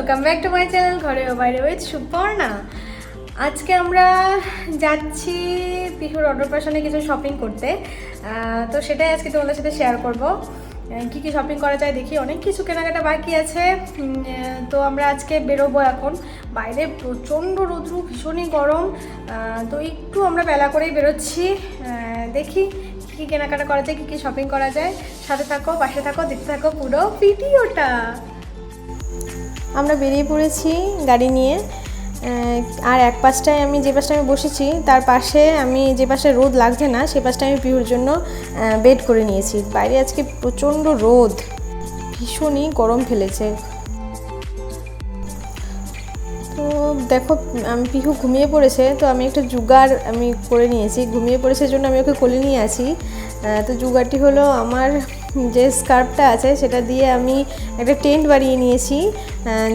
Welcome back to my channel ঘরে ও বাইরে with Suparna. আজকে আমরা যাচ্ছি পিহুর অন্নপ্রাশনে কিছু শপিং করতে, তো সেটাই আজকে তোমাদের সাথে শেয়ার করব। কী কী শপিং করা যায় দেখি, অনেক কিছু কেনাকাটা বাকি আছে। তো আমরা আজকে বেরোবো। এখন বাইরে প্রচণ্ড রৌদ্র, ভীষণই গরম, তো একটু আমরা বেলা করেই বেরোচ্ছি। দেখি কী কী কেনাকাটা করা যায়, কী কী শপিং করা যায়। সাথে থাকো, পাশে থাকো, দেখতে থাকো পুরো ভিডিওটা। আমরা বেরিয়ে পড়েছি গাড়ি নিয়ে। আর এক পাশটায় আমি যে পাশটায় আমি বসেছি তার পাশে আমি যে পাশে রোদ লাগছে না সে পাশটায় আমি পিহুর জন্য বেড করে নিয়েছি। বাইরে আজকে প্রচণ্ড রোদ, ভীষণই গরম ফেলেছে। তো দেখো আমি পিহু ঘুমিয়ে পড়েছে, তো আমি একটা জুগাড় আমি করে নিয়েছি। ঘুমিয়ে পড়েছে জন্য আমি ওকে কোলে নিয়ে আসি। তো জুগাড়টি হলো আমার যে স্কার্ফটা আছে সেটা দিয়ে আমি একটা টেন্ট বানিয়ে নিয়েছি,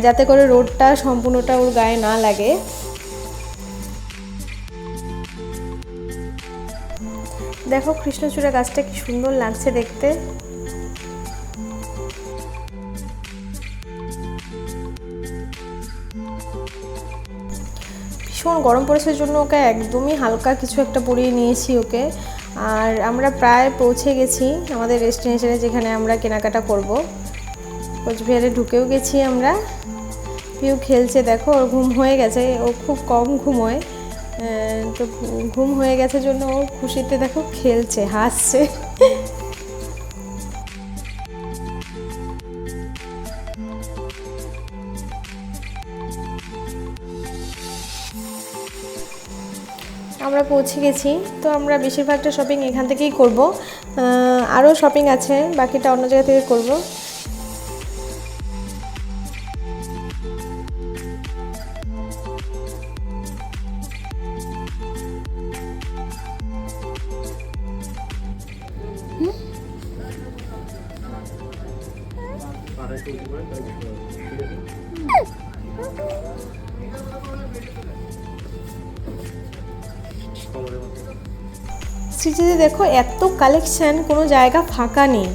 যাতে করে রোদটা সম্পূর্ণটা ওর গায়ে না লাগে। দেখো কৃষ্ণচূড়া গাছটা কি সুন্দর লাগছে দেখতে। ভীষণ গরম পড়েছে জন্য ওকে একদমই হালকা কিছু একটা পরিয়ে নিয়েছি ওকে। আর আমরা প্রায় পৌঁছে গেছি আমাদের ডেস্টিনেশনে, যেখানে আমরা কেনাকাটা করব। কোচবিহারে ঢুকেও গেছি আমরা। পিউ খেলছে, দেখো ওর ঘুম হয়ে গেছে, ও খুব কম ঘুমোয়। তো ঘুম হয়ে গেছে জন্য ও খুশিতে দেখো খেলছে, হাসছে। আমরা পৌঁছে গেছি। তো আমরা বেশিরভাগটা শপিং এখান থেকেই করব, আরও শপিং আছে, বাকিটা অন্য জায়গা থেকে করব। শ্রীজিতে দেখো এত কালেকশান, কোনো জায়গা ফাঁকা নেই।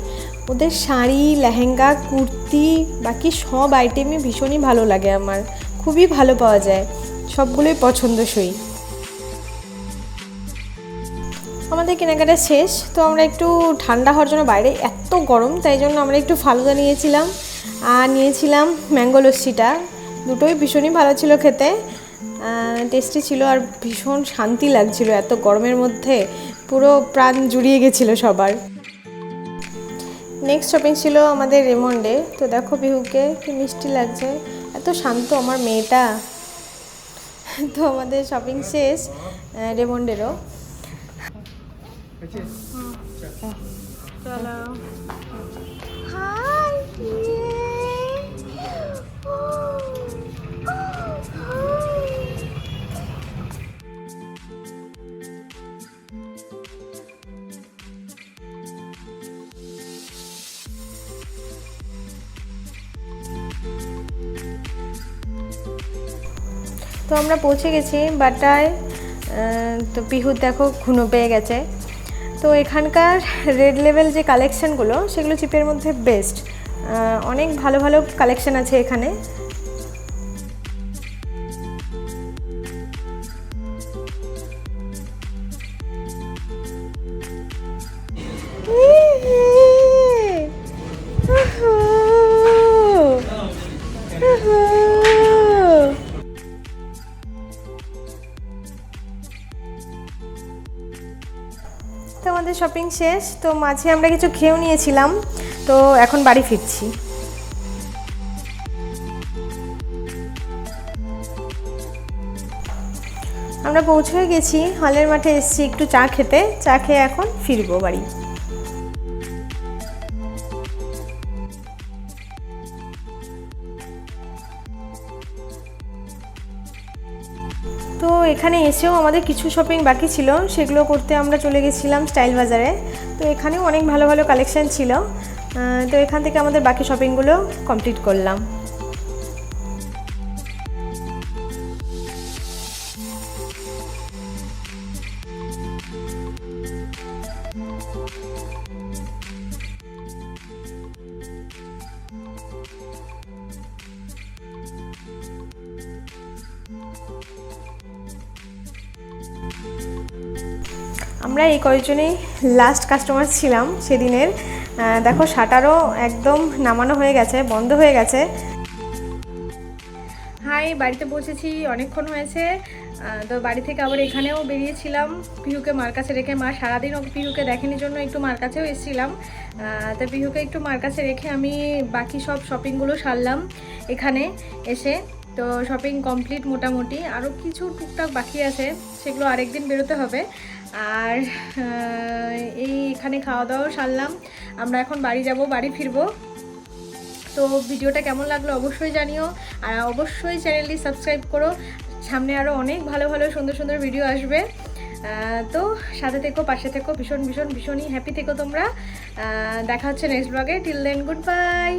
ওদের শাড়ি, লেহেঙ্গা, কুর্তি, বাকি সব আইটেমই ভীষণই ভালো লাগে আমার, খুবই ভালো পাওয়া যায়, সবগুলোই পছন্দসই। আমাদের কেনাকাটা শেষ। তো আমরা একটু ঠান্ডা হওয়ার জন্য, বাইরে এত গরম তাই জন্য আমরা একটু ফালুদা নিয়েছিলাম আর নিয়েছিলাম ম্যাঙ্গো লস্যিটা। দুটোই ভীষণই ভালো ছিল খেতে, টেস্টি ছিল আর ভীষণ শান্তি লাগছিল এত গরমের মধ্যে, পুরো প্রাণ জুড়িয়ে গেছিলো সবার। নেক্সট শপিং ছিল আমাদের রেমন্ডে। তো দেখো বিহুকে কি মিষ্টি লাগছে, এত শান্ত আমার মেয়েটা। তো আমাদের শপিং শেষ রেমন্ডেরও। চলো হাই। তো আমরা পৌঁছে গেছি বাটায়। তো পিহু দেখো ঘুনো পেয়ে গেছে। তো এখানকার রেড লেভেল যে কালেকশানগুলো সেগুলো চিপের মধ্যে বেস্ট, অনেক ভালো ভালো কালেকশান আছে এখানে। তো আমাদের শপিং শেষ। তো মাঝে আমরা কিছু খেয়েও নিয়েছিলাম, তো এখন বাড়ি ফিরছি। আমরা পৌঁছে গেছি, হলের মাঠে এসেছি একটু চা খেতে, চা খেয়ে এখন ফিরবো বাড়ি। তো এখানে এসেও আমাদের কিছু শপিং বাকি ছিল, সেগুলো করতে আমরা চলে গেছিলাম স্টাইল বাজারে। তো এখানেও অনেক ভালো ভালো কালেকশান ছিল, তো এখান থেকে আমাদের বাকি শপিংগুলো কমপ্লিট করলাম। আমরা এই কয়েকজনেই লাস্ট কাস্টমার ছিলাম সেদিনের। দেখো শাটারও একদম নামানো হয়ে গেছে, বন্ধ হয়ে গেছে। হাই, বাড়িতে পৌঁছেছি, অনেকক্ষণ হয়েছে। তো বাড়ি থেকে আবার এখানেও বেরিয়েছিলাম পিহুকে মার কাছে রেখে। মা সারাদিন পিহুকে দেখেনি জন্য একটু মার কাছেও এসেছিলাম। তো পিহুকে একটু মার কাছে রেখে আমি বাকি সব শপিংগুলো সারলাম এখানে এসে। তো শপিং কমপ্লিট মোটামুটি, আরও কিছু টুকটাক বাকি আছে, সেগুলো আরেকদিন বেরোতে হবে। আর এই এখানে খাওয়া দাওয়াও সারলাম। আমরা এখন বাড়ি যাব, বাড়ি ফিরবো। তো ভিডিওটা কেমন লাগলো অবশ্যই জানিও, আর অবশ্যই চ্যানেলটি সাবস্ক্রাইব করো। সামনে আরও অনেক ভালো ভালো সুন্দর সুন্দর ভিডিও আসবে। তো সাথে থেকো, পাশে থেকো, ভীষণই হ্যাপি থেকো তোমরা। দেখা হচ্ছে নেক্সট ব্লগে। Till then, good by.